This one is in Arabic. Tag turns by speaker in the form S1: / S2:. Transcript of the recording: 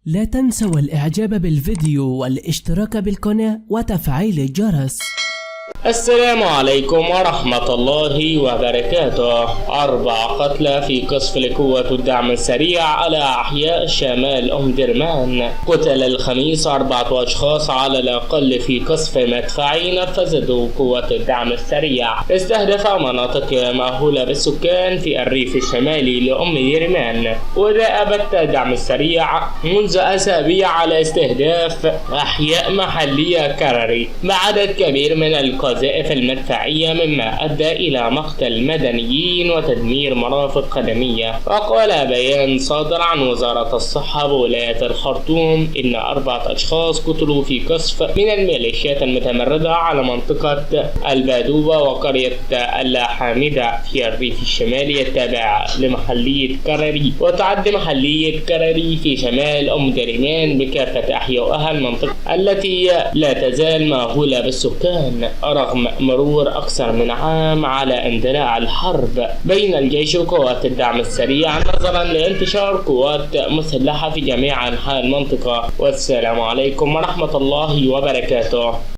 S1: لا تنسوا الإعجاب بالفيديو والاشتراك بالقناة وتفعيل الجرس.
S2: السلام عليكم ورحمة الله وبركاته. 4 قتلى في قصف لقوة الدعم السريع على أحياء شمال أم درمان. قتل الخميس 4 أشخاص على الأقل في قصف مدفعي نفذته قوة الدعم السريع استهدف مناطق مأهولة بالسكان في الريف الشمالي لأم درمان. ودأبت الدعم السريع منذ أسابيع على استهداف أحياء محلية كرري بعدد كبير من القذائف المدفعية، مما أدى إلى مقتل مدنيين وتدمير مرافق خدمية. وقال بيان صادر عن وزارة الصحة بولاية الخرطوم إن 4 أشخاص قتلوا في قصف من الميليشيات المتمردة على منطقة البادوبة وقرية اللاحامدة في الريف الشمالي التابع لمحلية كرري. وتعد محلية كرري في شمال أم درمان بكافة أحيائها المنطقة التي لا تزال مأهولة بالسكان رغم مرور أكثر من عام على اندلاع الحرب بين الجيش وقوات الدعم السريع نظرا لانتشار قوات مسلحة في جميع أنحاء المنطقة. والسلام عليكم ورحمة الله وبركاته.